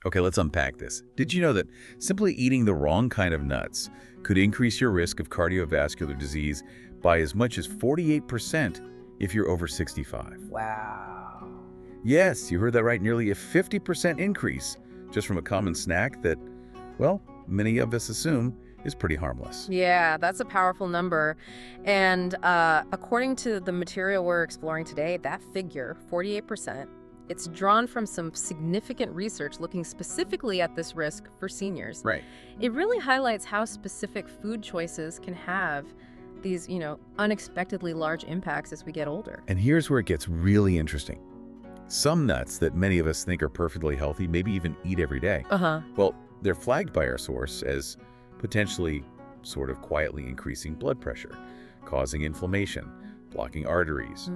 Okay, let's unpack this. Did you know that simply eating the wrong kind of nuts could increase your risk of cardiovascular disease by as much as 48% if you're over 65? Wow. Yes, you heard that right. Nearly a 50% increase just from a common snack that, well, many of us assume is pretty harmless. Yeah, that's a powerful number. And according to the material we're exploring today, that figure, 48%, it's drawn from some significant research looking specifically at this risk for seniors. Right. It really highlights how specific food choices can have these, unexpectedly large impacts as we get older. And here's where it gets really interesting. Some nuts that many of us think are perfectly healthy, maybe even eat every day, Uh-huh. well, they're flagged by our source as potentially sort of quietly increasing blood pressure, causing inflammation, blocking arteries,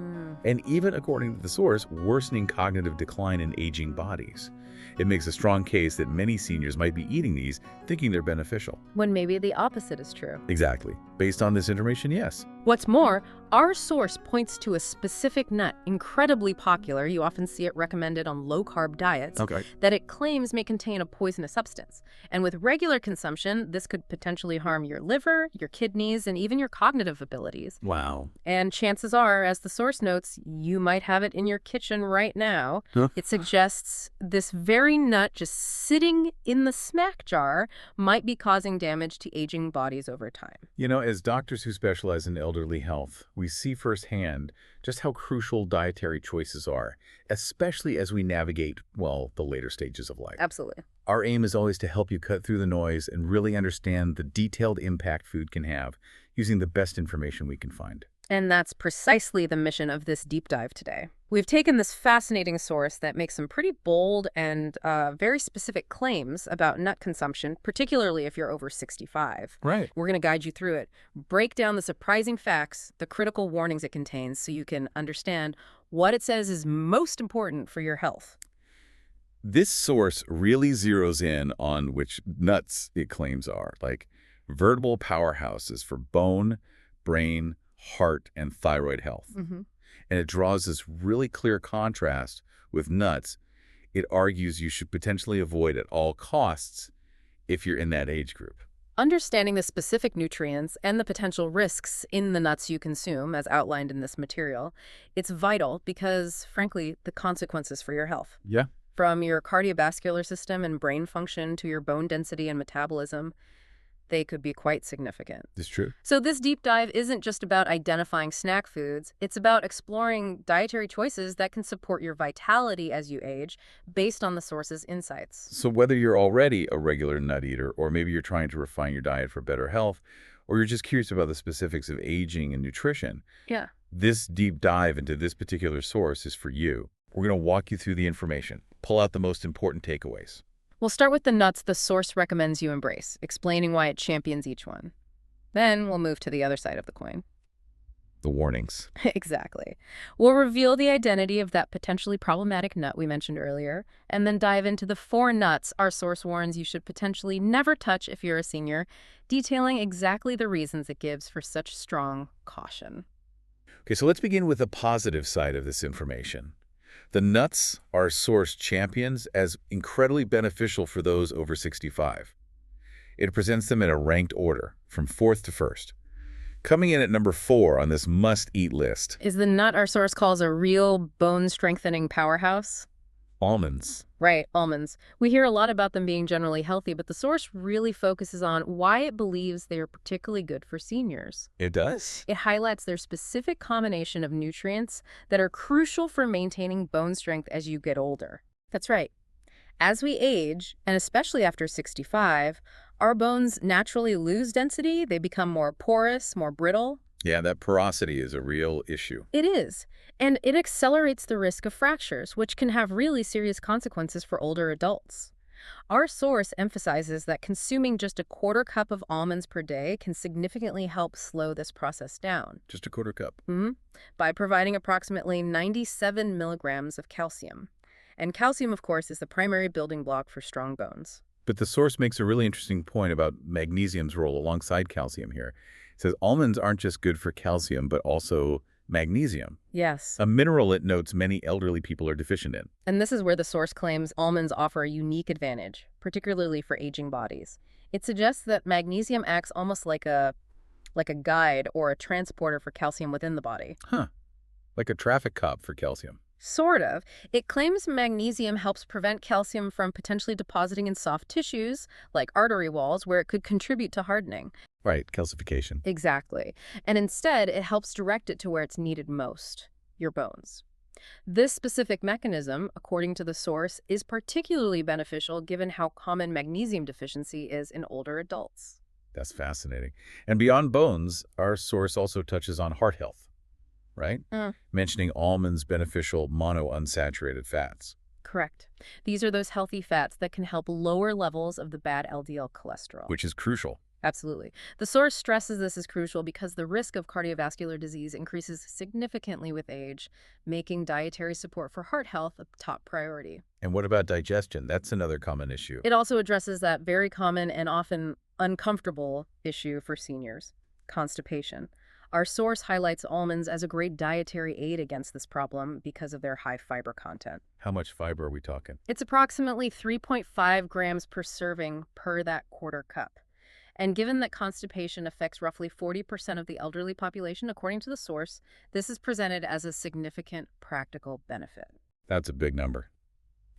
and even, according to the source, worsening cognitive decline in aging bodies. It makes a strong case that many seniors might be eating these thinking they're beneficial. When maybe the opposite is true. Exactly. Based on this information, yes. What's more, our source points to a specific nut, incredibly popular, you often see it recommended on low-carb diets, Okay. that it claims may contain a poisonous substance. And with regular consumption, this could potentially harm your liver, your kidneys, and even your cognitive abilities. Wow. And chances are, as the source notes, you might have it in your kitchen right now. Huh? It suggests this very nut just sitting in the snack jar might be causing damage to aging bodies over time. You know, as doctors who specialize in elderly health, we see firsthand just how crucial dietary choices are, especially as we navigate, well, the later stages of life. Absolutely. Our aim is always to help you cut through the noise and really understand the detailed impact food can have using the best information we can find. And that's precisely the mission of this deep dive today. We've taken this fascinating source that makes some pretty bold and very specific claims about nut consumption, particularly if you're over 65. Right. We're going to guide you through it, break down the surprising facts, the critical warnings it contains, so you can understand what it says is most important for your health. This source really zeroes in on which nuts it claims are, like veritable powerhouses for bone, brain, heart, and thyroid health. Mm-hmm. And it draws this really clear contrast with nuts. It argues you should potentially avoid at all costs if you're in that age group. Understanding the specific nutrients and the potential risks in the nuts you consume, as outlined in this material, it's vital because, frankly, the consequences for your health. Yeah. From your cardiovascular system and brain function to your bone density and metabolism, they could be quite significant. It's true. So this deep dive isn't just about identifying snack foods. It's about exploring dietary choices that can support your vitality as you age based on the source's insights. So whether you're already a regular nut eater, or maybe you're trying to refine your diet for better health, or you're just curious about the specifics of aging and nutrition, Yeah. this deep dive into this particular source is for you. We're going to walk you through the information, pull out the most important takeaways. We'll start with the nuts the source recommends you embrace, explaining why it champions each one. Then we'll move to the other side of the coin. The warnings. Exactly. We'll reveal the identity of that potentially problematic nut we mentioned earlier, and then dive into the 4 nuts our source warns you should potentially never touch if you're a senior, detailing exactly the reasons it gives for such strong caution. Okay, so let's begin with the positive side of this information. The nuts are source champions as incredibly beneficial for those over 65. It presents them in a ranked order, from 4th to 1st. Coming in at number 4 on this must-eat list. Is the nut our source calls a real bone-strengthening powerhouse? Almonds. Right, almonds. We hear a lot about them being generally healthy, but the source really focuses on why it believes they are particularly good for seniors. It does? It highlights their specific combination of nutrients that are crucial for maintaining bone strength as you get older. That's right. As we age, and especially after 65, our bones naturally lose density. They become more porous, more brittle. Yeah, that porosity is a real issue. It is. And it accelerates the risk of fractures, which can have really serious consequences for older adults. Our source emphasizes that consuming just a 1/4 cup of almonds per day can significantly help slow this process down. Just a 1/4 cup. By providing approximately 97 milligrams of calcium. And calcium, of course, is the primary building block for strong bones. But the source makes a really interesting point about magnesium's role alongside calcium here. It says almonds aren't just good for calcium, but also Magnesium, Yes. a mineral it notes many elderly people are deficient in. And this is where the source claims almonds offer a unique advantage, particularly for aging bodies. It suggests that magnesium acts almost like a guide or a transporter for calcium within the body. Huh. Like a traffic cop for calcium. Sort of. It claims magnesium helps prevent calcium from potentially depositing in soft tissues, like artery walls, where it could contribute to hardening. Right, calcification. Exactly. And instead, it helps direct it to where it's needed most, your bones. This specific mechanism, according to the source, is particularly beneficial given how common magnesium deficiency is in older adults. That's fascinating. And beyond bones, our source also touches on heart health, right? Mentioning almonds' beneficial monounsaturated fats. Correct. These are those healthy fats that can help lower levels of the bad LDL cholesterol. Which is crucial. Absolutely. The source stresses this is crucial because the risk of cardiovascular disease increases significantly with age, making dietary support for heart health a top priority. And what about digestion? That's another common issue. It also addresses that very common and often uncomfortable issue for seniors, constipation. Our source highlights almonds as a great dietary aid against this problem because of their high fiber content. How much fiber are we talking? It's approximately 3.5 grams per serving per that quarter cup. And given that constipation affects roughly 40% of the elderly population, according to the source, this is presented as a significant practical benefit. That's a big number.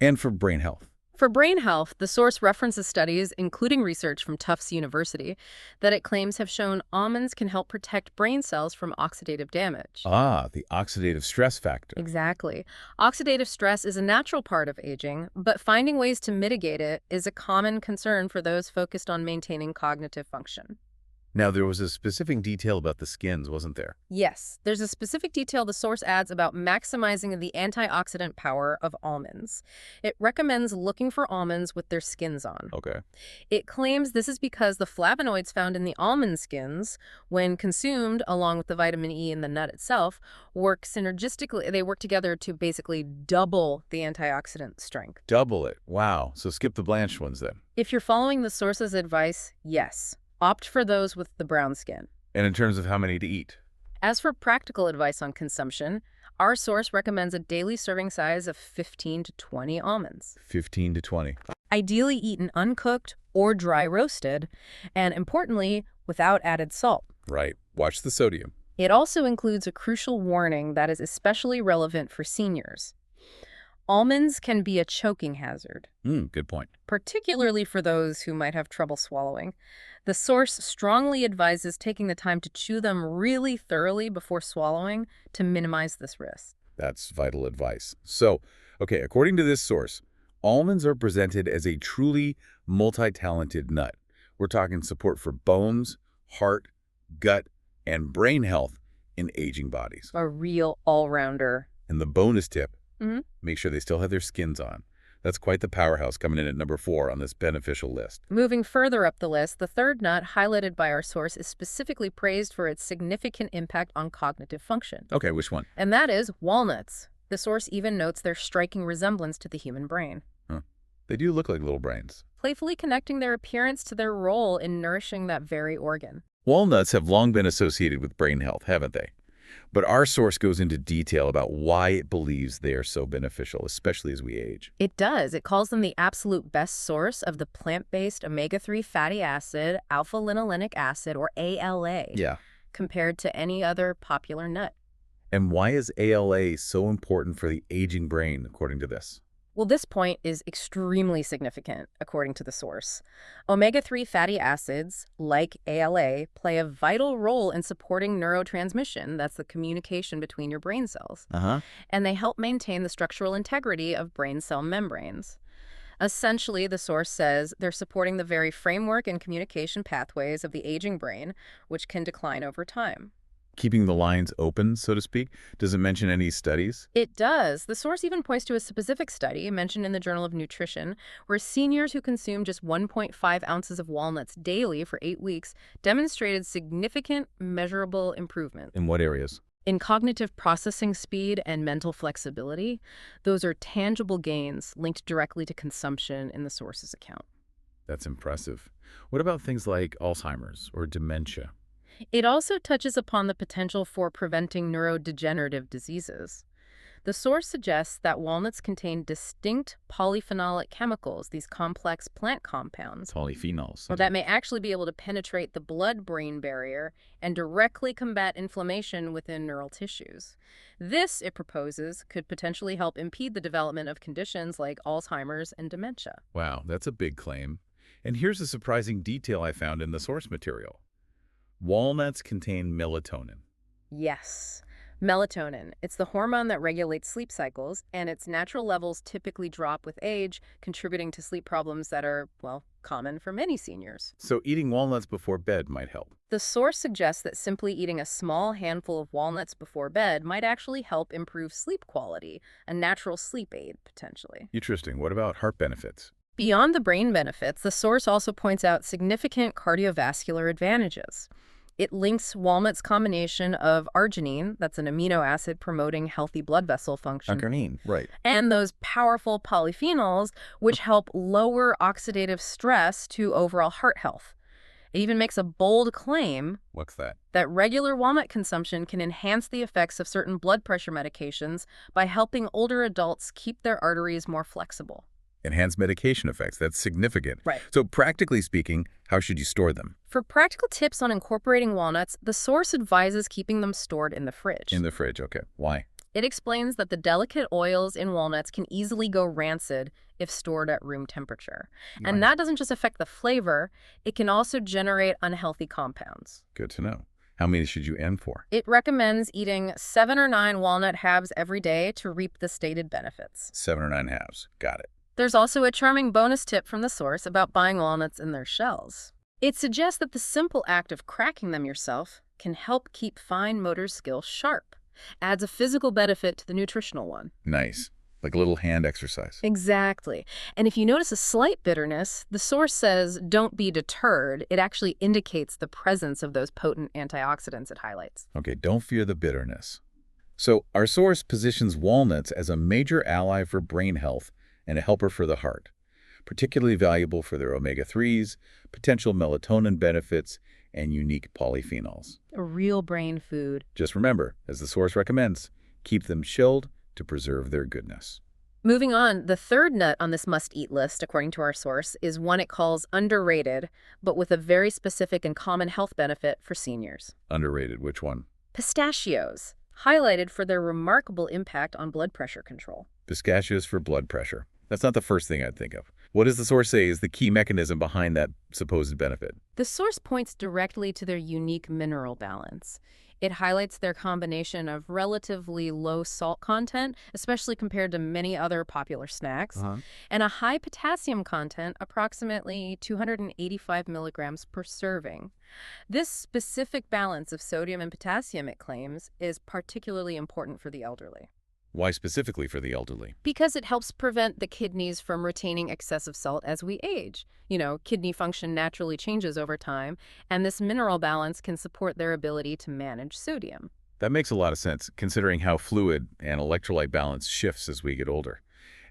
And for brain health. For brain health, the source references studies, including research from Tufts University, that it claims have shown almonds can help protect brain cells from oxidative damage. Ah, the oxidative stress factor. Exactly. Oxidative stress is a natural part of aging, but finding ways to mitigate it is a common concern for those focused on maintaining cognitive function. Now, there was a specific detail about the skins, wasn't there? Yes, there's a specific detail the source adds about maximizing the antioxidant power of almonds. It recommends looking for almonds with their skins on. Okay. It claims this is because the flavonoids found in the almond skins, when consumed along with the vitamin E in the nut itself, work synergistically. They work together to basically double the antioxidant strength. Double it. Wow. So skip the blanched ones then. If you're following the source's advice, yes. Opt for those with the brown skin. And in terms of how many to eat? As for practical advice on consumption, our source recommends a daily serving size of 15 to 20 almonds. 15 to 20. Ideally eaten uncooked or dry roasted, and importantly, without added salt. Right. Watch the sodium. It also includes a crucial warning that is especially relevant for seniors. Almonds can be a choking hazard. Good point. Particularly for those who might have trouble swallowing. The source strongly advises taking the time to chew them really thoroughly before swallowing to minimize this risk. That's vital advice. So, okay, according to this source, almonds are presented as a truly multi-talented nut. We're talking support for bones, heart, gut, and brain health in aging bodies. A real all-rounder. And the bonus tip, make sure they still have their skins on. That's quite the powerhouse coming in at number 4 on this beneficial list. Moving further up the list, the third nut highlighted by our source is specifically praised for its significant impact on cognitive function. Okay, which one? And that is walnuts. The source even notes their striking resemblance to the human brain. They do look like little brains. Playfully connecting their appearance to their role in nourishing that very organ. Walnuts have long been associated with brain health, haven't they? But our source goes into detail about why it believes they are so beneficial, especially as we age. It does. It calls them the absolute best source of the plant-based omega-3 fatty acid, alpha-linolenic acid, or ALA, compared to any other popular nut. And why is ALA so important for the aging brain, according to this? Well, this point is extremely significant, according to the source. Omega-3 fatty acids, like ALA, play a vital role in supporting neurotransmission, that's the communication between your brain cells, and they help maintain the structural integrity of brain cell membranes. Essentially, the source says they're supporting the very framework and communication pathways of the aging brain, which can decline over time. Keeping the lines open, so to speak? Does it mention any studies? It does. The source even points to a specific study mentioned in the Journal of Nutrition, where seniors who consumed just 1.5 ounces of walnuts daily for 8 weeks demonstrated significant, measurable improvement. In what areas? In cognitive processing speed and mental flexibility, those are tangible gains linked directly to consumption in the source's account. That's impressive. What about things like Alzheimer's or dementia? It also touches upon the potential for preventing neurodegenerative diseases. The source suggests that walnuts contain distinct polyphenolic chemicals, these complex plant compounds, Polyphenols. well, that may actually be able to penetrate the blood-brain barrier and directly combat inflammation within neural tissues. This, it proposes, could potentially help impede the development of conditions like Alzheimer's and dementia. Wow, that's a big claim. And here's a surprising detail I found in the source material. Walnuts contain melatonin. Yes. Melatonin. It's the hormone that regulates sleep cycles, and its natural levels typically drop with age, contributing to sleep problems that are, well, common for many seniors. So eating walnuts before bed might help. The source suggests that simply eating a small handful of walnuts before bed might actually help improve sleep quality, a natural sleep aid, potentially. Interesting. What about heart benefits? Beyond the brain benefits, the source also points out significant cardiovascular advantages. It links walnuts' combination of arginine, that's an amino acid promoting healthy blood vessel function, Arginine, right. and those powerful polyphenols, which help lower oxidative stress to overall heart health. It even makes a bold claim What's that? that regular walnut consumption can enhance the effects of certain blood pressure medications by helping older adults keep their arteries more flexible. Enhanced medication effects. That's significant. Right. So practically speaking, how should you store them? For practical tips on incorporating walnuts, the source advises keeping them stored in the fridge. In the fridge, okay. Why? It explains that the delicate oils in walnuts can easily go rancid if stored at room temperature. And Right. that doesn't just affect the flavor, it can also generate unhealthy compounds. Good to know. How many should you aim for? It recommends eating 7 or 9 walnut halves every day to reap the stated benefits. 7 or 9 halves. Got it. There's also a charming bonus tip from the source about buying walnuts in their shells. It suggests that the simple act of cracking them yourself can help keep fine motor skills sharp. Adds a physical benefit to the nutritional one. Nice. Like a little hand exercise. Exactly. And if you notice a slight bitterness, the source says don't be deterred. It actually indicates the presence of those potent antioxidants it highlights. Okay, don't fear the bitterness. So our source positions walnuts as a major ally for brain health and a helper for the heart, particularly valuable for their omega-3s, potential melatonin benefits, and unique polyphenols. A real brain food. Just remember, as the source recommends, keep them chilled to preserve their goodness. Moving on, the third nut on this must-eat list, according to our source, is one it calls underrated, but with a very specific and common health benefit for seniors. Underrated, which one? Pistachios, highlighted for their remarkable impact on blood pressure control. Pistachios for blood pressure. That's not the first thing I'd think of. What does the source say is the key mechanism behind that supposed benefit? The source points directly to their unique mineral balance. It highlights their combination of relatively low salt content, especially compared to many other popular snacks, and a high potassium content, approximately 285 milligrams per serving. This specific balance of sodium and potassium, it claims, is particularly important for the elderly. Why specifically for the elderly? Because it helps prevent the kidneys from retaining excessive salt as we age. Kidney function naturally changes over time, and this mineral balance can support their ability to manage sodium. That makes a lot of sense, considering how fluid and electrolyte balance shifts as we get older.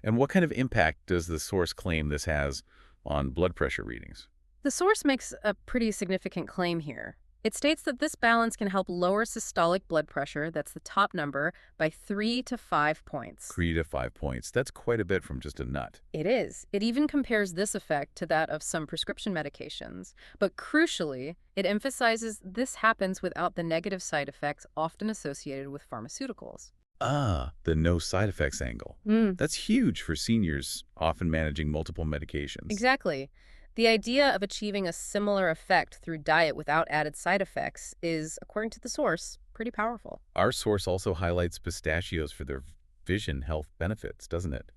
And what kind of impact does the source claim this has on blood pressure readings? The source makes a pretty significant claim here. It states that this balance can help lower systolic blood pressure, that's the top number, by 3 to 5 points. 3 to 5 points. That's quite a bit from just a nut. It is. It even compares this effect to that of some prescription medications. But crucially, it emphasizes this happens without the negative side effects often associated with pharmaceuticals. Ah, the no side effects angle. That's huge for seniors often managing multiple medications. Exactly. The idea of achieving a similar effect through diet without added side effects is, according to the source, pretty powerful. Our source also highlights pistachios for their vision health benefits, doesn't it?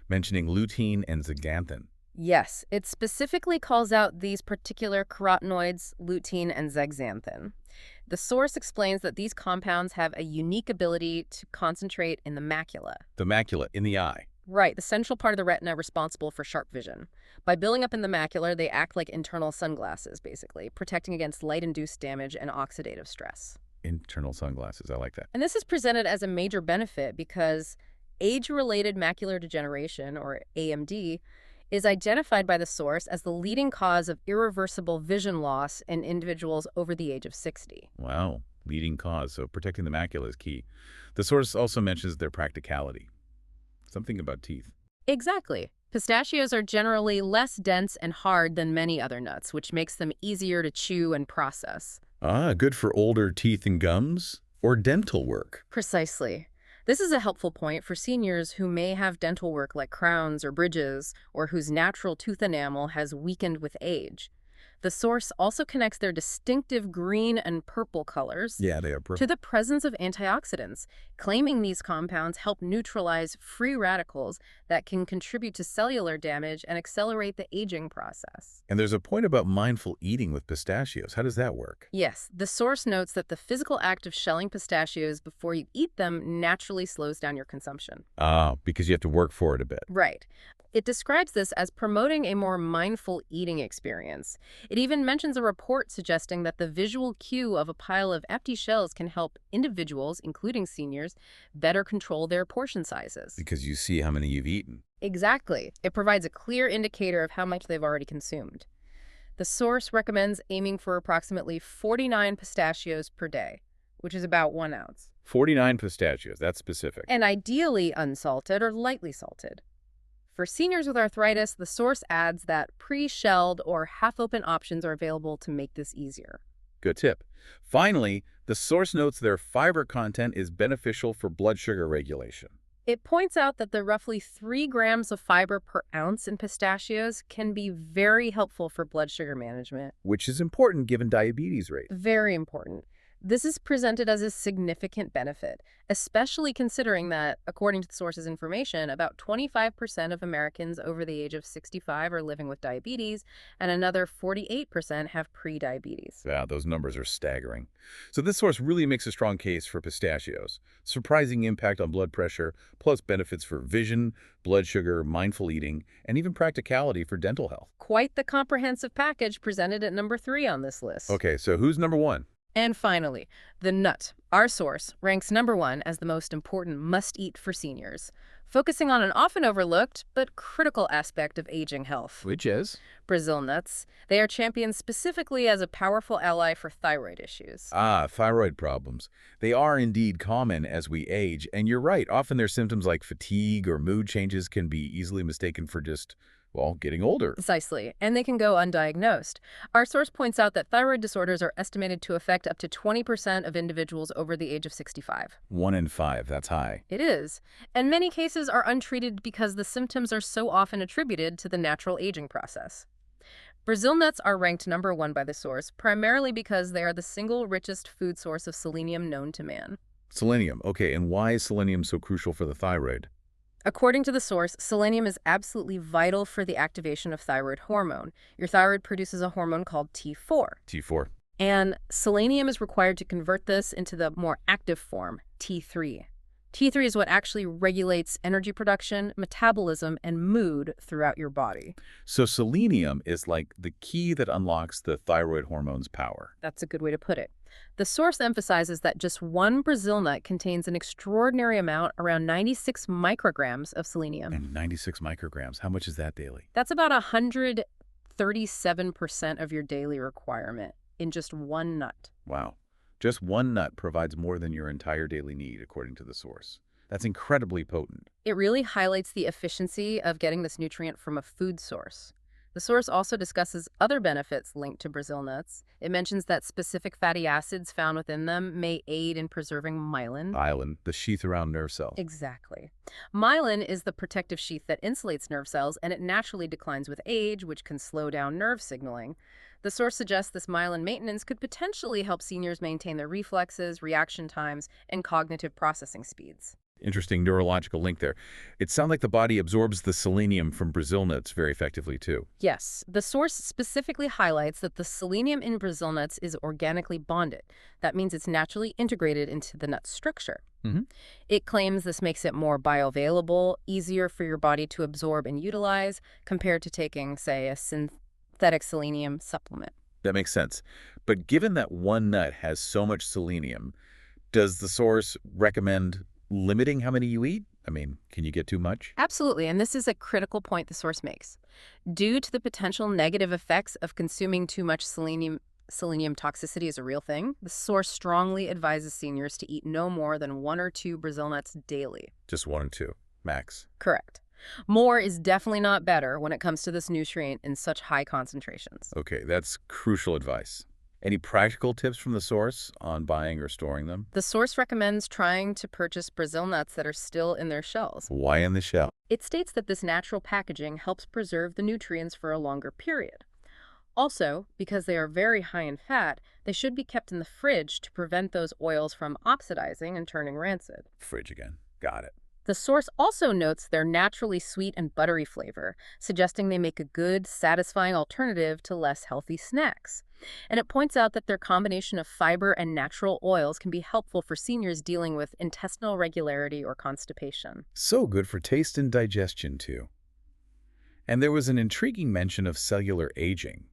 Mentioning lutein and zeaxanthin. Yes, it specifically calls out these particular carotenoids, lutein and zeaxanthin. The source explains that these compounds have a unique ability to concentrate in the macula. The macula in the eye. Right, the central part of the retina responsible for sharp vision. By building up in the macula, they act like internal sunglasses, basically, protecting against light-induced damage and oxidative stress. Internal sunglasses, I like that. And this is presented as a major benefit because age-related macular degeneration, or AMD, is identified by the source as the leading cause of irreversible vision loss in individuals over the age of 60. Wow, leading cause, so protecting the macula is key. The source also mentions their practicality. Something about teeth. Exactly. Pistachios are generally less dense and hard than many other nuts, which makes them easier to chew and process. Ah, good for older teeth and gums? Or dental work? Precisely. This is a helpful point for seniors who may have dental work like crowns or bridges, or whose natural tooth enamel has weakened with age. The source also connects their distinctive green and purple colors Yeah, they are to the presence of antioxidants, claiming these compounds help neutralize free radicals that can contribute to cellular damage and accelerate the aging process. And there's a point about mindful eating with pistachios. How does that work? Yes, the source notes that the physical act of shelling pistachios before you eat them naturally slows down your consumption. Ah, because you have to work for it a bit. Right. It describes this as promoting a more mindful eating experience. It even mentions a report suggesting that the visual cue of a pile of empty shells can help individuals, including seniors, better control their portion sizes. Because you see how many you've eaten. Exactly. It provides a clear indicator of how much they've already consumed. The source recommends aiming for approximately 49 pistachios per day, which is about 1 ounce. 49 pistachios, that's specific. And ideally unsalted or lightly salted. For seniors with arthritis, the source adds that pre-shelled or half-open options are available to make this easier. Good tip. Finally, the source notes their fiber content is beneficial for blood sugar regulation. It points out that the roughly 3 grams of fiber per ounce in pistachios can be very helpful for blood sugar management. Which is important given diabetes rate. Very important. This is presented as a significant benefit, especially considering that, according to the source's information, about 25% of Americans over the age of 65 are living with diabetes, and another 48% have pre-diabetes. Yeah, those numbers are staggering. So this source really makes a strong case for pistachios. Surprising impact on blood pressure, plus benefits for vision, blood sugar, mindful eating, and even practicality for dental health. Quite the comprehensive package presented at number 3 on this list. Okay, so who's number 1? And finally, the nut, our source, ranks number 1 as the most important must-eat for seniors, focusing on an often overlooked but critical aspect of aging health. Which is? Brazil nuts. They are championed specifically as a powerful ally for thyroid issues. Ah, thyroid problems. They are indeed common as we age, and you're right, often their symptoms like fatigue or mood changes can be easily mistaken for just, well, getting older. Precisely, and they can go undiagnosed. Our source points out that thyroid disorders are estimated to affect up to 20% of individuals over the age of 65. 1 in 5, that's high. It is, and many cases are untreated because the symptoms are so often attributed to the natural aging process. Brazil nuts are ranked number 1 by the source, primarily because they are the single richest food source of selenium known to man. Selenium. Okay, and why is selenium so crucial for the thyroid? According to the source, selenium is absolutely vital for the activation of thyroid hormone. Your thyroid produces a hormone called T4. T4. And selenium is required to convert this into the more active form, T3. T3 is what actually regulates energy production, metabolism, and mood throughout your body. So selenium is like the key that unlocks the thyroid hormone's power. That's a good way to put it. The source emphasizes that just one Brazil nut contains an extraordinary amount, around 96 micrograms of selenium. And 96 micrograms, how much is that daily? That's about 137% of your daily requirement in just one nut. Wow. Just one nut provides more than your entire daily need, according to the source. That's incredibly potent. It really highlights the efficiency of getting this nutrient from a food source. The source also discusses other benefits linked to Brazil nuts. It mentions that specific fatty acids found within them may aid in preserving myelin. Myelin, the sheath around nerve cells. Exactly. Myelin is the protective sheath that insulates nerve cells, and it naturally declines with age, which can slow down nerve signaling. The source suggests this myelin maintenance could potentially help seniors maintain their reflexes, reaction times, and cognitive processing speeds. Interesting neurological link there. It sounds like the body absorbs the selenium from Brazil nuts very effectively, too. Yes, the source specifically highlights that the selenium in Brazil nuts is organically bonded. That means it's naturally integrated into the nut structure. It claims this makes it more bioavailable, easier for your body to absorb and utilize, compared to taking, say, a synthetic selenium supplement. That makes sense. But given that one nut has so much selenium, does the source recommend limiting how many you eat? I mean, can you get too much? Absolutely, and this is a critical point the source makes. Due to the potential negative effects of consuming too much selenium toxicity is a real thing, the source strongly advises seniors to eat no more than 1 or 2 Brazil nuts daily. Just 1 and 2, max. Correct. More is definitely not better when it comes to this nutrient in such high concentrations. Okay, that's crucial advice. Any practical tips from the source on buying or storing them? The source recommends trying to purchase Brazil nuts that are still in their shells. Why in the shell? It states that this natural packaging helps preserve the nutrients for a longer period. Also, because they are very high in fat, they should be kept in the fridge to prevent those oils from oxidizing and turning rancid. Fridge again. Got it. The source also notes their naturally sweet and buttery flavor, suggesting they make a good, satisfying alternative to less healthy snacks. And it points out that their combination of fiber and natural oils can be helpful for seniors dealing with intestinal irregularity or constipation. So good for taste and digestion, too. And there was an intriguing mention of cellular aging,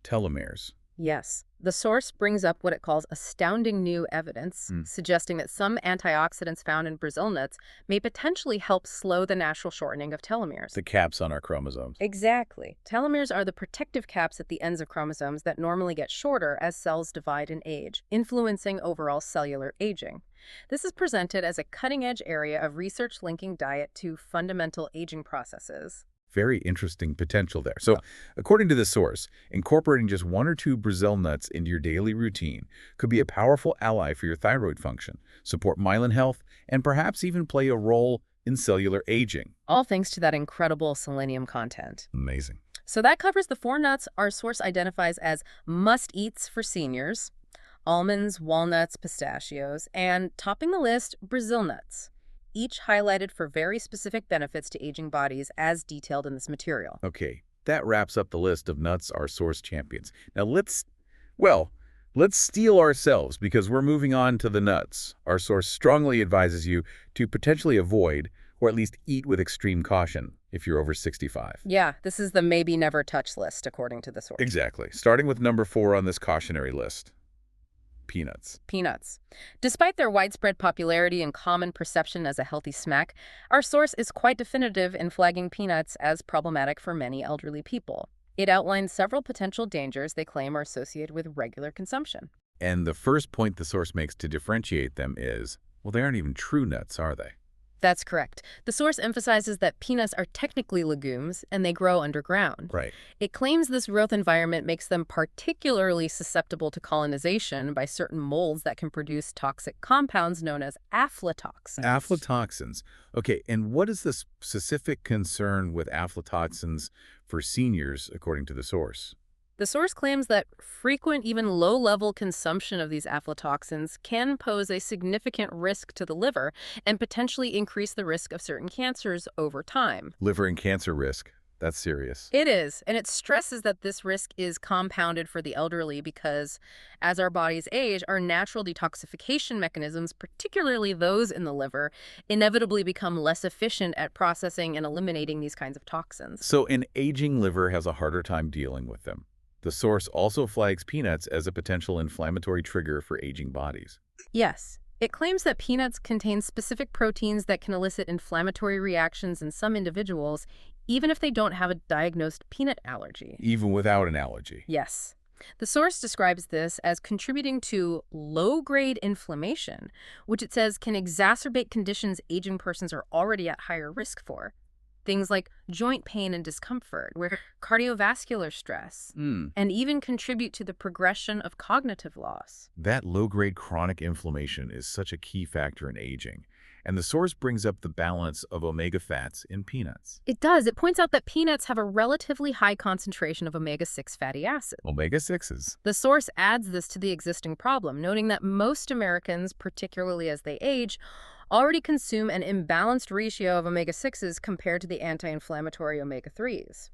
telomeres. Yes. The source brings up what it calls astounding new evidence, suggesting that some antioxidants found in Brazil nuts may potentially help slow the natural shortening of telomeres. The caps on our chromosomes. Exactly. Telomeres are the protective caps at the ends of chromosomes that normally get shorter as cells divide and age, influencing overall cellular aging. This is presented as a cutting-edge area of research linking diet to fundamental aging processes. Very interesting potential there. So, according to the source, incorporating just 1 or 2 Brazil nuts into your daily routine could be a powerful ally for your thyroid function, support myelin health, and perhaps even play a role in cellular aging. All thanks to that incredible selenium content. Amazing. So that covers the 4 nuts our source identifies as must-eats for seniors: almonds, walnuts, pistachios, and topping the list, Brazil nuts, each highlighted for very specific benefits to aging bodies as detailed in this material. Okay, that wraps up the list of nuts our source champions. Now let's steel ourselves because we're moving on to the nuts. Our source strongly advises you to potentially avoid or at least eat with extreme caution if you're over 65. Yeah, this is the maybe never touch list according to the source. Exactly. Starting with number 4 on this cautionary list. Peanuts. Peanuts. Despite their widespread popularity and common perception as a healthy snack, our source is quite definitive in flagging peanuts as problematic for many elderly people. It outlines several potential dangers they claim are associated with regular consumption. And the first point the source makes to differentiate them is, well, they aren't even true nuts, are they? That's correct. The source emphasizes that peanuts are technically legumes and they grow underground. Right. It claims this growth environment makes them particularly susceptible to colonization by certain molds that can produce toxic compounds known as aflatoxins. Aflatoxins. Okay, and what is the specific concern with aflatoxins for seniors, according to the source? The source claims that frequent, even low-level consumption of these aflatoxins can pose a significant risk to the liver and potentially increase the risk of certain cancers over time. Liver and cancer risk. That's serious. It is, and it stresses that this risk is compounded for the elderly because, as our bodies age, our natural detoxification mechanisms, particularly those in the liver, inevitably become less efficient at processing and eliminating these kinds of toxins. So an aging liver has a harder time dealing with them. The source also flags peanuts as a potential inflammatory trigger for aging bodies. Yes. It claims that peanuts contain specific proteins that can elicit inflammatory reactions in some individuals, even if they don't have a diagnosed peanut allergy. Even without an allergy. Yes. The source describes this as contributing to low-grade inflammation, which it says can exacerbate conditions aging persons are already at higher risk for. Things like joint pain and discomfort, where cardiovascular stress, and even contribute to the progression of cognitive loss. That low-grade chronic inflammation is such a key factor in aging, and the source brings up the balance of omega fats in peanuts. It does. It points out that peanuts have a relatively high concentration of omega-6 fatty acids. Omega-6s. The source adds this to the existing problem, noting that most Americans, particularly as they age, already consume an imbalanced ratio of omega-6s compared to the anti-inflammatory omega-3s.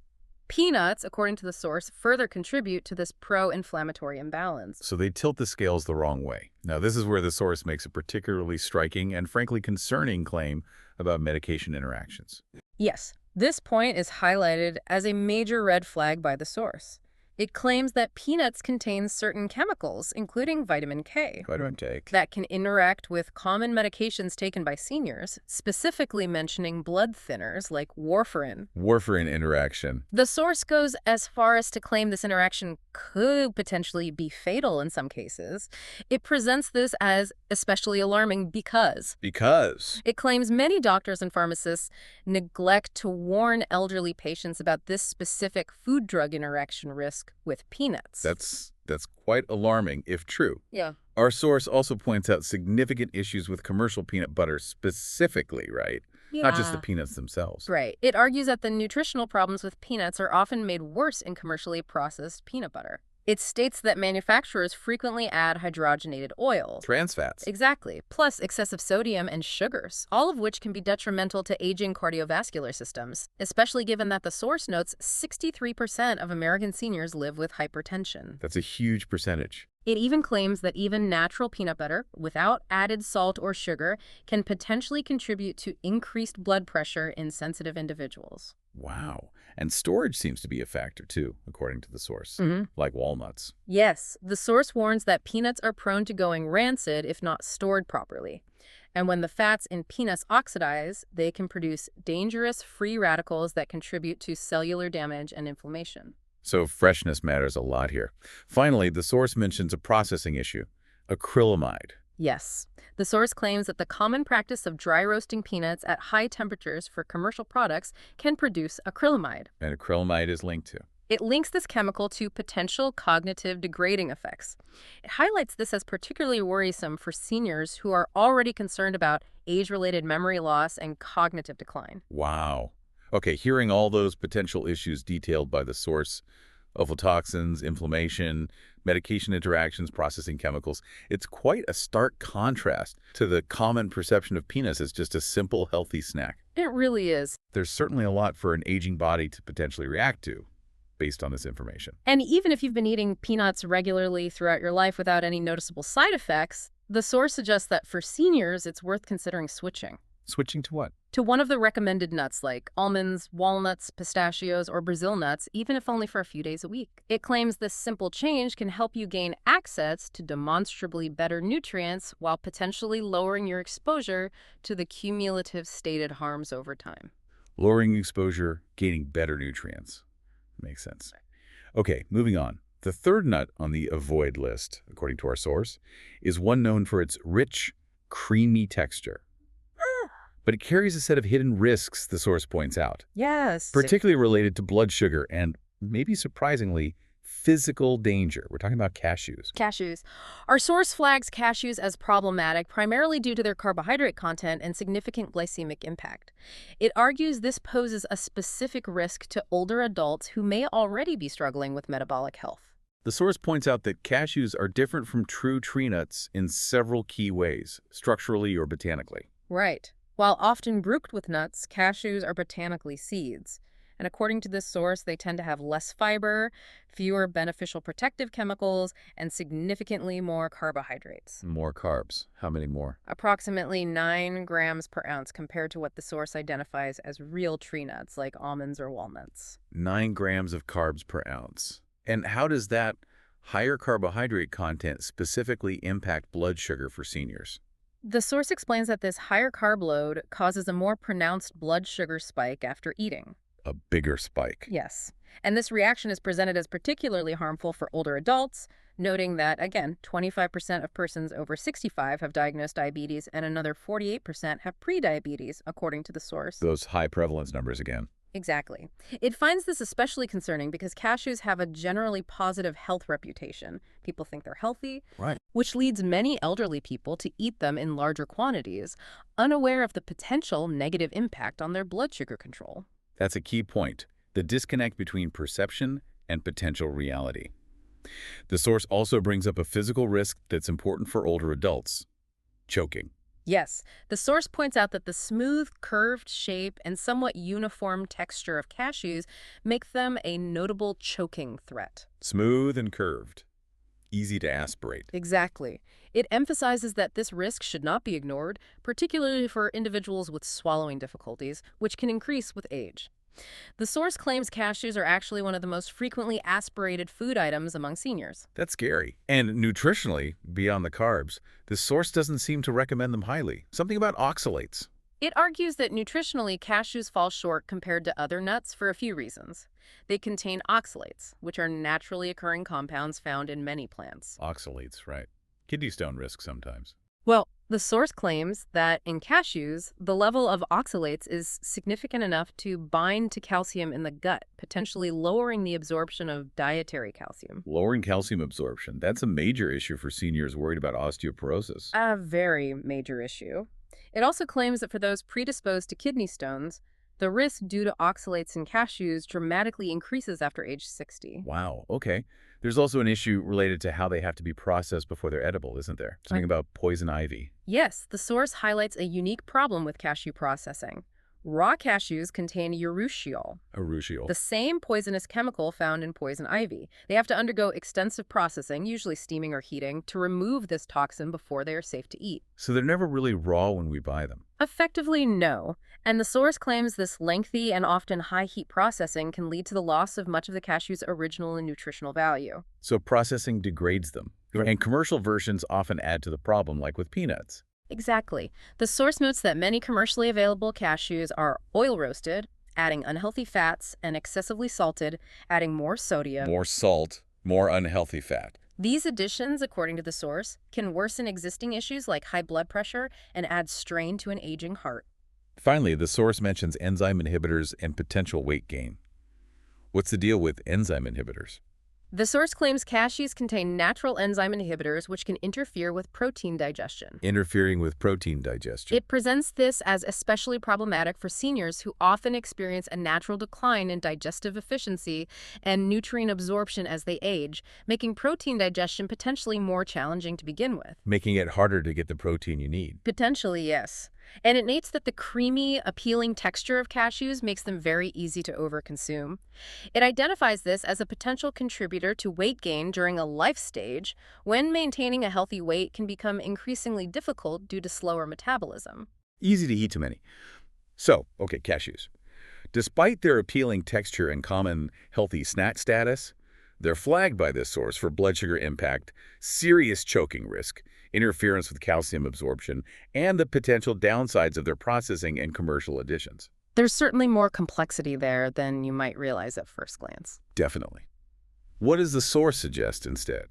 Peanuts, according to the source, further contribute to this pro-inflammatory imbalance. So they tilt the scales the wrong way. Now, this is where the source makes a particularly striking and frankly concerning claim about medication interactions. Yes, this point is highlighted as a major red flag by the source. It claims that peanuts contain certain chemicals, including vitamin K, Vitamin K. that can interact with common medications taken by seniors, specifically mentioning blood thinners like warfarin. Warfarin interaction. The source goes as far as to claim this interaction could potentially be fatal in some cases. It presents this as especially alarming because Because it claims many doctors and pharmacists neglect to warn elderly patients about this specific food-drug interaction risk with peanuts. that's quite alarming if true. Yeah. Our source also points out significant issues with commercial peanut butter specifically, right? Not just the peanuts themselves. Right. It argues that the nutritional problems with peanuts are often made worse in commercially processed peanut butter. It states that manufacturers frequently add hydrogenated oil. Trans fats. Exactly. Plus excessive sodium and sugars, all of which can be detrimental to aging cardiovascular systems, especially given that the source notes 63% of American seniors live with hypertension. That's a huge percentage. It even claims that even natural peanut butter, without added salt or sugar, can potentially contribute to increased blood pressure in sensitive individuals. Wow. And storage seems to be a factor too, according to the source, like walnuts. Yes, the source warns that peanuts are prone to going rancid if not stored properly. And when the fats in peanuts oxidize, they can produce dangerous free radicals that contribute to cellular damage and inflammation. So freshness matters a lot here. Finally, the source mentions a processing issue, acrylamide. Yes. The source claims that the common practice of dry roasting peanuts at high temperatures for commercial products can produce acrylamide. And acrylamide is linked to. It links this chemical to potential cognitive degrading effects. It highlights this as particularly worrisome for seniors who are already concerned about age-related memory loss and cognitive decline. Wow. Okay, hearing all those potential issues detailed by the source, ovotoxins, inflammation, medication interactions, processing chemicals, it's quite a stark contrast to the common perception of peanuts as just a simple, healthy snack. It really is. There's certainly a lot for an aging body to potentially react to based on this information. And even if you've been eating peanuts regularly throughout your life without any noticeable side effects, the source suggests that for seniors, it's worth considering switching. Switching to what? To one of the recommended nuts like almonds, walnuts, pistachios, or Brazil nuts, even if only for a few days a week. It claims this simple change can help you gain access to demonstrably better nutrients while potentially lowering your exposure to the cumulative stated harms over time. Lowering exposure, gaining better nutrients. Makes sense. Okay, moving on. The third nut on the avoid list, according to our source, is one known for its rich, creamy texture. But it carries a set of hidden risks, the source points out. Yes. Particularly related to blood sugar and, maybe surprisingly, physical danger. We're talking about cashews. Cashews. Our source flags cashews as problematic primarily due to their carbohydrate content and significant glycemic impact. It argues this poses a specific risk to older adults who may already be struggling with metabolic health. The source points out that cashews are different from true tree nuts in several key ways, structurally or botanically. Right. While often grouped with nuts, cashews are botanically seeds. And according to this source, they tend to have less fiber, fewer beneficial protective chemicals, and significantly more carbohydrates. More carbs. How many more? Approximately 9 grams per ounce compared to what the source identifies as real tree nuts like almonds or walnuts. 9 grams of carbs per ounce. And how does that higher carbohydrate content specifically impact blood sugar for seniors? The source explains that this higher carb load causes a more pronounced blood sugar spike after eating. A bigger spike. Yes. And this reaction is presented as particularly harmful for older adults, noting that, again, 25% of persons over 65 have diagnosed diabetes and another 48% have prediabetes, according to the source. Those high prevalence numbers again. Exactly. It finds this especially concerning because cashews have a generally positive health reputation. People think they're healthy, Right. which leads many elderly people to eat them in larger quantities, unaware of the potential negative impact on their blood sugar control. That's a key point, the disconnect between perception and potential reality. The source also brings up a physical risk that's important for older adults: choking. Yes, the source points out that the smooth, curved shape and somewhat uniform texture of cashews make them a notable choking threat. Smooth and curved. Easy to aspirate. Exactly. It emphasizes that this risk should not be ignored, particularly for individuals with swallowing difficulties, which can increase with age. The source claims cashews are actually one of the most frequently aspirated food items among seniors. That's scary. And nutritionally, beyond the carbs, the source doesn't seem to recommend them highly. Something about oxalates. It argues that nutritionally, cashews fall short compared to other nuts for a few reasons. They contain oxalates, which are naturally occurring compounds found in many plants. Oxalates, right. Kidney stone risk sometimes. Well, the source claims that in cashews, the level of oxalates is significant enough to bind to calcium in the gut, potentially lowering the absorption of dietary calcium. Lowering calcium absorption, that's a major issue for seniors worried about osteoporosis. A very major issue. It also claims that for those predisposed to kidney stones, the risk due to oxalates in cashews dramatically increases after age 60. Wow, okay. There's also an issue related to how they have to be processed before they're edible, isn't there? Something about poison ivy. Yes, the source highlights a unique problem with cashew processing. Raw cashews contain urushiol, Urushiol. the same poisonous chemical found in poison ivy. They have to undergo extensive processing, usually steaming or heating, to remove this toxin before they are safe to eat. So they're never really raw when we buy them. Effectively, no. And the source claims this lengthy and often high heat processing can lead to the loss of much of the cashew's original and nutritional value. So processing degrades them. And commercial versions often add to the problem, like with peanuts. Exactly. The source notes that many commercially available cashews are oil roasted, adding unhealthy fats, and excessively salted, adding more sodium. More salt, more unhealthy fat. These additions, according to the source, can worsen existing issues like high blood pressure and add strain to an aging heart. Finally, the source mentions enzyme inhibitors and potential weight gain. What's the deal with enzyme inhibitors? The source claims cashews contain natural enzyme inhibitors which can interfere with protein digestion. Interfering with protein digestion. It presents this as especially problematic for seniors who often experience a natural decline in digestive efficiency and nutrient absorption as they age, making protein digestion potentially more challenging to begin with. Making it harder to get the protein you need. Potentially, yes. And it notes that the creamy, appealing texture of cashews makes them very easy to overconsume. It identifies this as a potential contributor to weight gain during a life stage when maintaining a healthy weight can become increasingly difficult due to slower metabolism. Easy to eat too many. So, okay, cashews. Despite their appealing texture and common healthy snack status, they're flagged by this source for blood sugar impact, serious choking risk, interference with calcium absorption, and the potential downsides of their processing and commercial additions. There's certainly more complexity there than you might realize at first glance. Definitely. What does the source suggest instead?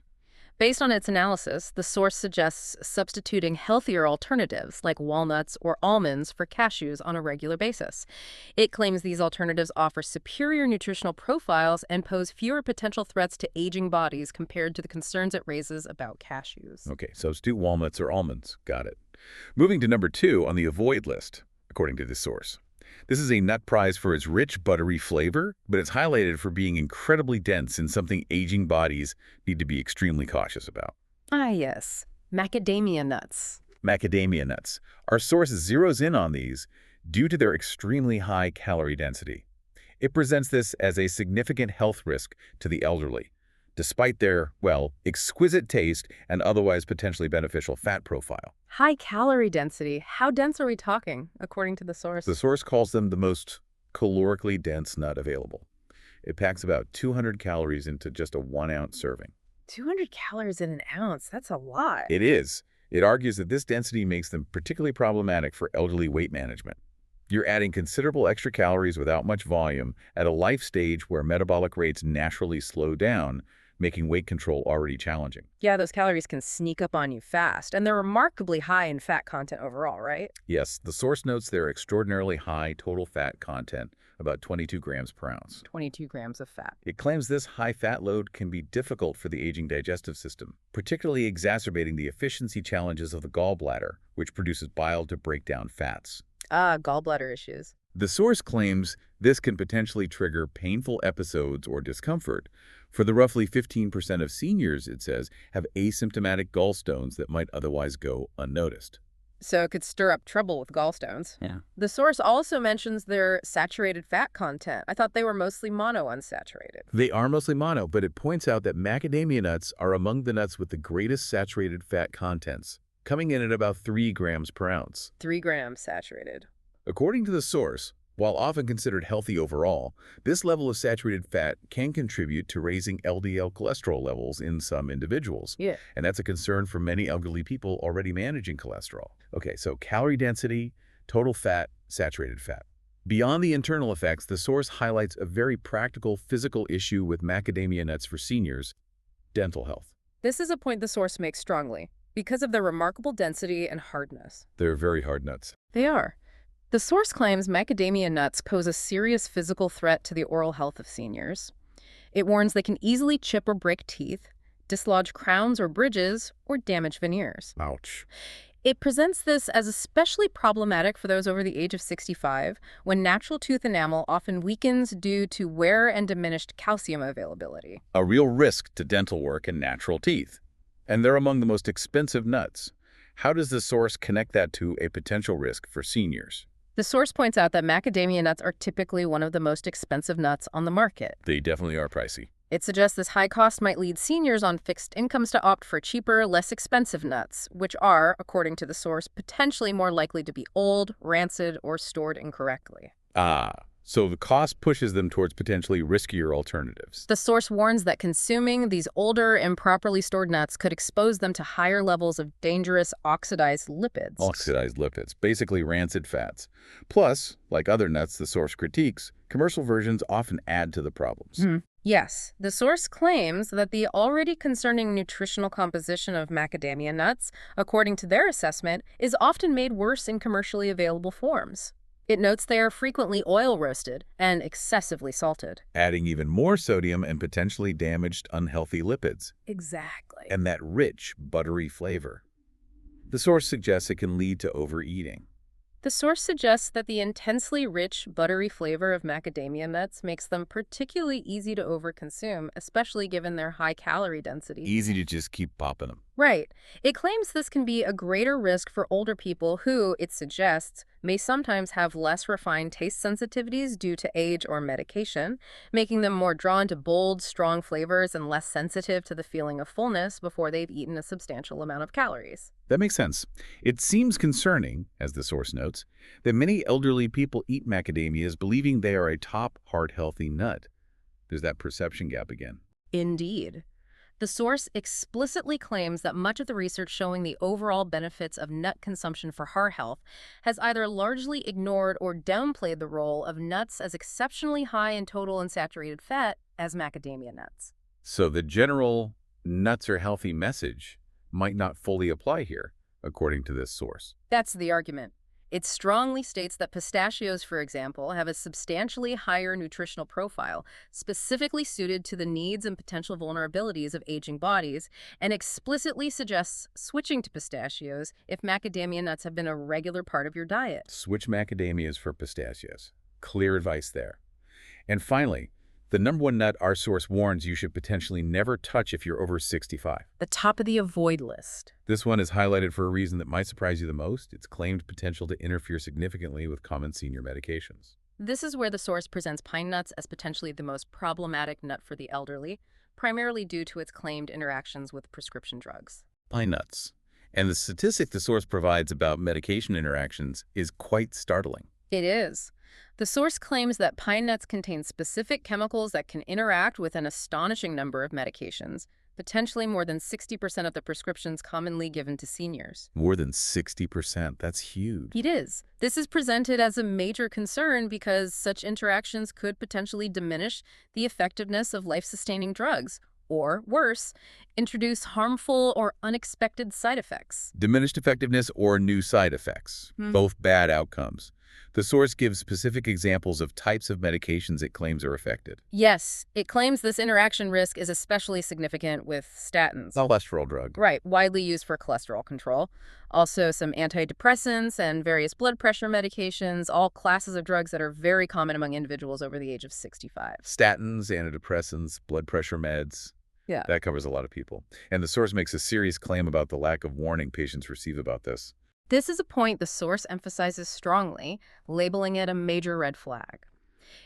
Based on its analysis, the source suggests substituting healthier alternatives like walnuts or almonds for cashews on a regular basis. It claims these alternatives offer superior nutritional profiles and pose fewer potential threats to aging bodies compared to the concerns it raises about cashews. Okay, substitute walnuts or almonds. Got it. Moving to number 2 on the avoid list, according to this source. This is a nut prized for its rich, buttery flavor, but it's highlighted for being incredibly dense in something aging bodies need to be extremely cautious about. Ah, yes. Macadamia nuts. Macadamia nuts. Our source zeroes in on these due to their extremely high calorie density. It presents this as a significant health risk to the elderly, despite their, well, exquisite taste and otherwise potentially beneficial fat profile. High calorie density. How dense are we talking, according to the source? The source calls them the most calorically dense nut available. It packs about 200 calories into just a 1-ounce serving. 200 calories in an ounce. That's a lot. It is. It argues that this density makes them particularly problematic for elderly weight management. You're adding considerable extra calories without much volume at a life stage where metabolic rates naturally slow down, making weight control already challenging. Yeah, those calories can sneak up on you fast, and they're remarkably high in fat content overall, right? Yes, the source notes their extraordinarily high total fat content, about 22 grams per ounce. 22 grams of fat. It claims this high fat load can be difficult for the aging digestive system, particularly exacerbating the efficiency challenges of the gallbladder, which produces bile to break down fats. Ah, gallbladder issues. The source claims this can potentially trigger painful episodes or discomfort. For the roughly 15% of seniors, it says, have asymptomatic gallstones that might otherwise go unnoticed. So it could stir up trouble with gallstones. Yeah. The source also mentions their saturated fat content. I thought they were mostly monounsaturated. They are mostly mono, but it points out that macadamia nuts are among the nuts with the greatest saturated fat contents, coming in at about 3 grams per ounce. 3 grams saturated. According to the source, While often considered healthy overall, this level of saturated fat can contribute to raising LDL cholesterol levels in some individuals. Yeah. And that's a concern for many elderly people already managing cholesterol. Okay, so calorie density, total fat, saturated fat. Beyond the internal effects, the source highlights a very practical physical issue with macadamia nuts for seniors: dental health. This is a point the source makes strongly, because of their remarkable density and hardness. They're very hard nuts. They are. The source claims macadamia nuts pose a serious physical threat to the oral health of seniors. It warns they can easily chip or break teeth, dislodge crowns or bridges, or damage veneers. Ouch. It presents this as especially problematic for those over the age of 65, when natural tooth enamel often weakens due to wear and diminished calcium availability. A real risk to dental work and natural teeth. And they're among the most expensive nuts. How does the source connect that to a potential risk for seniors? The source points out that macadamia nuts are typically one of the most expensive nuts on the market. They definitely are pricey. It suggests this high cost might lead seniors on fixed incomes to opt for cheaper, less expensive nuts, which are, according to the source, potentially more likely to be old, rancid, or stored incorrectly. So the cost pushes them towards potentially riskier alternatives. The source warns that consuming these older, improperly stored nuts could expose them to higher levels of dangerous oxidized lipids. Oxidized lipids, basically rancid fats. Plus, like other nuts the source critiques, commercial versions often add to the problems. Yes, the source claims that the already concerning nutritional composition of macadamia nuts, according to their assessment, is often made worse in commercially available forms. It notes they are frequently oil roasted and excessively salted. Adding even more sodium and potentially damaged unhealthy lipids. Exactly. And that rich, buttery flavor. The source suggests it can lead to overeating. The source suggests that the intensely rich, buttery flavor of macadamia nuts makes them particularly easy to overconsume, especially given their high calorie density. Easy to just keep popping them. Right. It claims this can be a greater risk for older people who, it suggests, may sometimes have less refined taste sensitivities due to age or medication, making them more drawn to bold, strong flavors and less sensitive to the feeling of fullness before they've eaten a substantial amount of calories. That makes sense. It seems concerning, as the source notes, that many elderly people eat macadamias believing they are a top heart-healthy nut. There's that perception gap again. Indeed. The source explicitly claims that much of the research showing the overall benefits of nut consumption for heart health has either largely ignored or downplayed the role of nuts as exceptionally high in total and saturated fat as macadamia nuts. So the general nuts are healthy message might not fully apply here, according to this source. That's the argument. It strongly states that pistachios, for example, have a substantially higher nutritional profile, specifically suited to the needs and potential vulnerabilities of aging bodies, and explicitly suggests switching to pistachios if macadamia nuts have been a regular part of your diet. Switch macadamias for pistachios. Clear advice there. And finally, the number one nut our source warns you should potentially never touch if you're over 65. The top of the avoid list. This one is highlighted for a reason that might surprise you the most: its claimed potential to interfere significantly with common senior medications. This is where the source presents pine nuts as potentially the most problematic nut for the elderly, primarily due to its claimed interactions with prescription drugs. Pine nuts. And the statistic the source provides about medication interactions is quite startling. It is. The source claims that pine nuts contain specific chemicals that can interact with an astonishing number of medications, potentially more than 60% of the prescriptions commonly given to seniors. More than 60%. That's huge. It is. This is presented as a major concern because such interactions could potentially diminish the effectiveness of life-sustaining drugs, or worse, introduce harmful or unexpected side effects. Diminished effectiveness or new side effects. Both bad outcomes. The source gives specific examples of types of medications it claims are affected. Yes, it claims this interaction risk is especially significant with statins. A cholesterol drug. Right, widely used for cholesterol control. Also some antidepressants and various blood pressure medications, all classes of drugs that are very common among individuals over the age of 65. Statins, antidepressants, blood pressure meds. Yeah. That covers a lot of people. And the source makes a serious claim about the lack of warning patients receive about this. This is a point the source emphasizes strongly, labeling it a major red flag.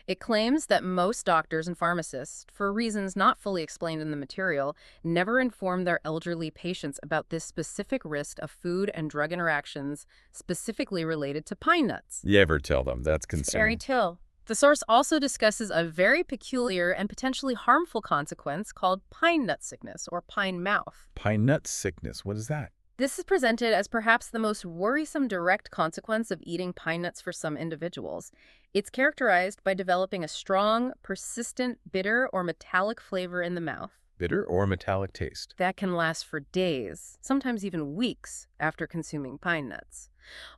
It claims that most doctors and pharmacists, for reasons not fully explained in the material, never inform their elderly patients about this specific risk of food and drug interactions specifically related to pine nuts. You ever tell them? That's Scary concerning. too. The source also discusses a very peculiar and potentially harmful consequence called pine nut sickness or pine mouth. Pine nut sickness, what is that? This is presented as perhaps the most worrisome direct consequence of eating pine nuts for some individuals. It's characterized by developing a strong, persistent, bitter or metallic flavor in the mouth Bitter or metallic taste? that can last for days, sometimes even weeks, after consuming pine nuts.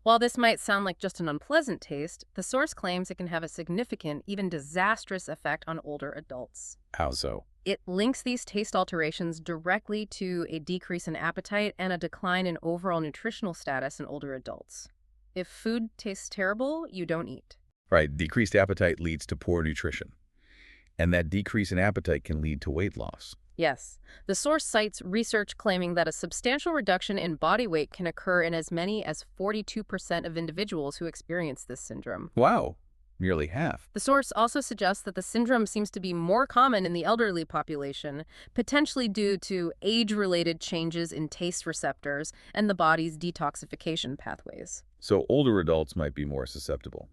While this might sound like just an unpleasant taste, the source claims it can have a significant, even disastrous effect on older adults. How so? It links these taste alterations directly to a decrease in appetite and a decline in overall nutritional status in older adults. If food tastes terrible, you don't eat. Right, decreased appetite leads to poor nutrition. And that decrease in appetite can lead to weight loss. Yes. The source cites research claiming that a substantial reduction in body weight can occur in as many as 42% of individuals who experience this syndrome. Wow, nearly half. The source also suggests that the syndrome seems to be more common in the elderly population, potentially due to age-related changes in taste receptors and the body's detoxification pathways. So older adults might be more susceptible.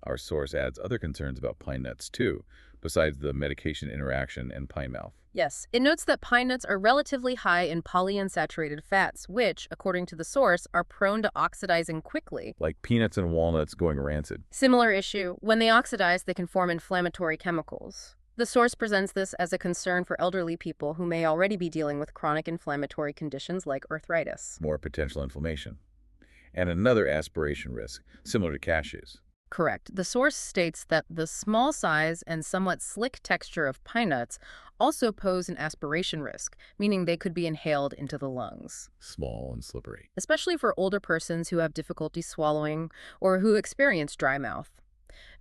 Our source adds other concerns about pine nuts too, besides the medication interaction and pine mouth. Yes, it notes that pine nuts are relatively high in polyunsaturated fats, which, according to the source, are prone to oxidizing quickly. Like peanuts and walnuts going rancid. Similar issue, when they oxidize, they can form inflammatory chemicals. The source presents this as a concern for elderly people who may already be dealing with chronic inflammatory conditions like arthritis. More potential inflammation. And another aspiration risk, similar to cashews. Correct. The source states that the small size and somewhat slick texture of pine nuts also pose an aspiration risk, meaning they could be inhaled into the lungs. Small and slippery. Especially for older persons who have difficulty swallowing or who experience dry mouth.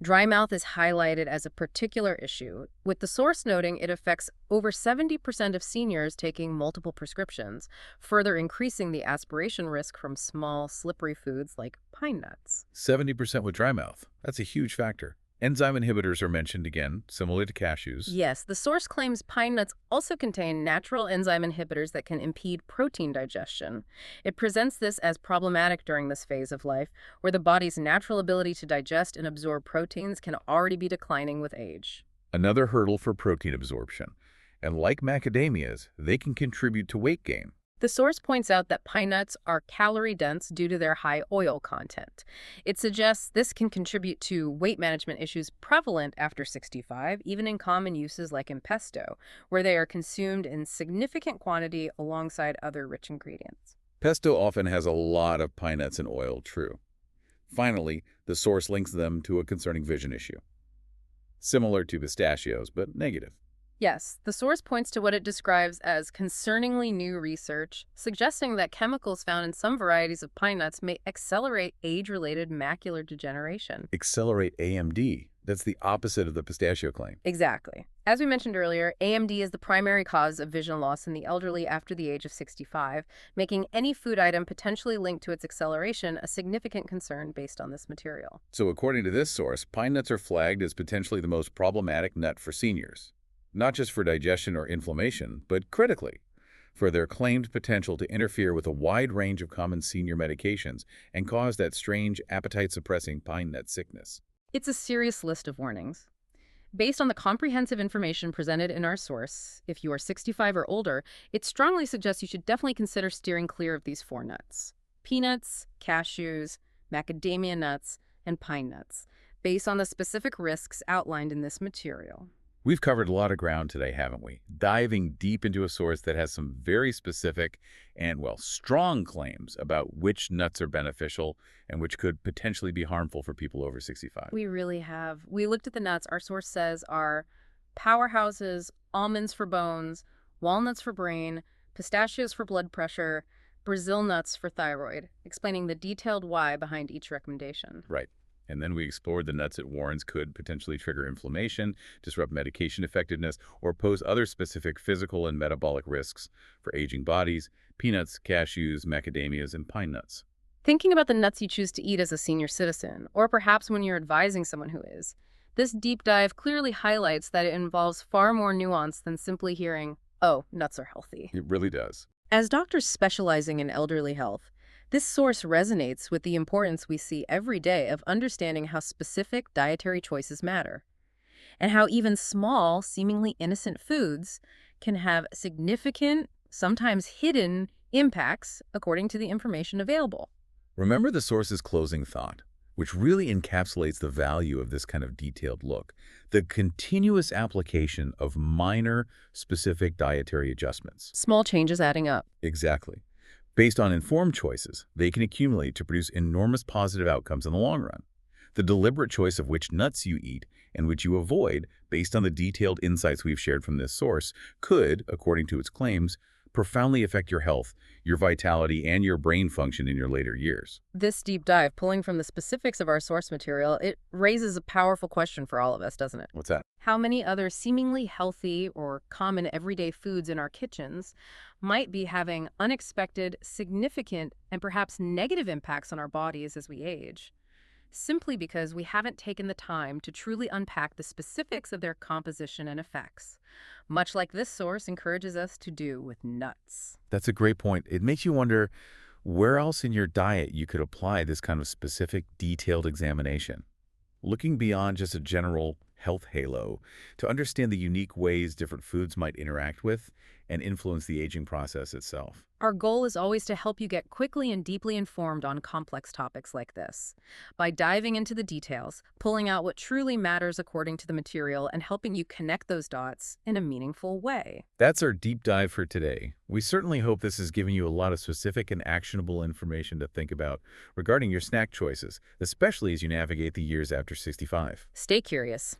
Dry mouth is highlighted as a particular issue, with the source noting it affects over 70% of seniors taking multiple prescriptions, further increasing the aspiration risk from small, slippery foods like pine nuts. 70% with dry mouth. That's a huge factor. Enzyme inhibitors are mentioned again, similar to cashews. Yes, the source claims pine nuts also contain natural enzyme inhibitors that can impede protein digestion. It presents this as problematic during this phase of life, where the body's natural ability to digest and absorb proteins can already be declining with age. Another hurdle for protein absorption. And like macadamias, they can contribute to weight gain. The source points out that pine nuts are calorie-dense due to their high oil content. It suggests this can contribute to weight management issues prevalent after 65, even in common uses like in pesto, where they are consumed in significant quantity alongside other rich ingredients. Pesto often has a lot of pine nuts and oil, true. Finally, the source links them to a concerning vision issue. Similar to pistachios, but negative. Yes, the source points to what it describes as concerningly new research, suggesting that chemicals found in some varieties of pine nuts may accelerate age-related macular degeneration. Accelerate AMD. That's the opposite of the pistachio claim. Exactly. As we mentioned earlier, AMD is the primary cause of vision loss in the elderly after the age of 65, making any food item potentially linked to its acceleration a significant concern based on this material. So according to this source, pine nuts are flagged as potentially the most problematic nut for seniors. Not just for digestion or inflammation, but critically, for their claimed potential to interfere with a wide range of common senior medications and cause that strange appetite-suppressing pine nut sickness. It's a serious list of warnings. Based on the comprehensive information presented in our source, if you are 65 or older, it strongly suggests you should definitely consider steering clear of these four nuts: peanuts, cashews, macadamia nuts, and pine nuts, based on the specific risks outlined in this material. We've covered a lot of ground today, haven't we? Diving deep into a source that has some very specific and, well, strong claims about which nuts are beneficial and which could potentially be harmful for people over 65. We really have. We looked at the nuts our source says are powerhouses, almonds for bones, walnuts for brain, pistachios for blood pressure, Brazil nuts for thyroid, explaining the detailed why behind each recommendation. Right. And then we explored the nuts it warns could potentially trigger inflammation, disrupt medication effectiveness, or pose other specific physical and metabolic risks for aging bodies: peanuts, cashews, macadamias, and pine nuts. Thinking about the nuts you choose to eat as a senior citizen, or perhaps when you're advising someone who is, This deep dive clearly highlights that it involves far more nuance than simply hearing, oh, nuts are healthy. It really does. As doctors specializing in elderly health, this source resonates with the importance we see every day of understanding how specific dietary choices matter, and how even small, seemingly innocent foods can have significant, sometimes hidden, impacts according to the information available. Remember the source's closing thought, which really encapsulates the value of this kind of detailed look: the continuous application of minor, specific dietary adjustments. Small changes adding up. Exactly. Based on informed choices, they can accumulate to produce enormous positive outcomes in the long run. The deliberate choice of which nuts you eat and which you avoid, based on the detailed insights we've shared from this source, could, according to its claims, profoundly affect your health, your vitality, and your brain function in your later years. This deep dive, pulling from the specifics of our source material, it raises a powerful question for all of us, doesn't it? What's that? How many other seemingly healthy or common everyday foods in our kitchens might be having unexpected, significant, and perhaps negative impacts on our bodies as we age, simply because we haven't taken the time to truly unpack the specifics of their composition and effects, much like this source encourages us to do with nuts. That's a great point. It makes you wonder where else in your diet you could apply this kind of specific, detailed examination. Looking beyond just a general health halo to understand the unique ways different foods might interact with and influence the aging process itself. Our goal is always to help you get quickly and deeply informed on complex topics like this, by diving into the details, pulling out what truly matters according to the material, and helping you connect those dots in a meaningful way. That's our deep dive for today. We certainly hope this has given you a lot of specific and actionable information to think about regarding your snack choices, especially as you navigate the years after 65. Stay curious.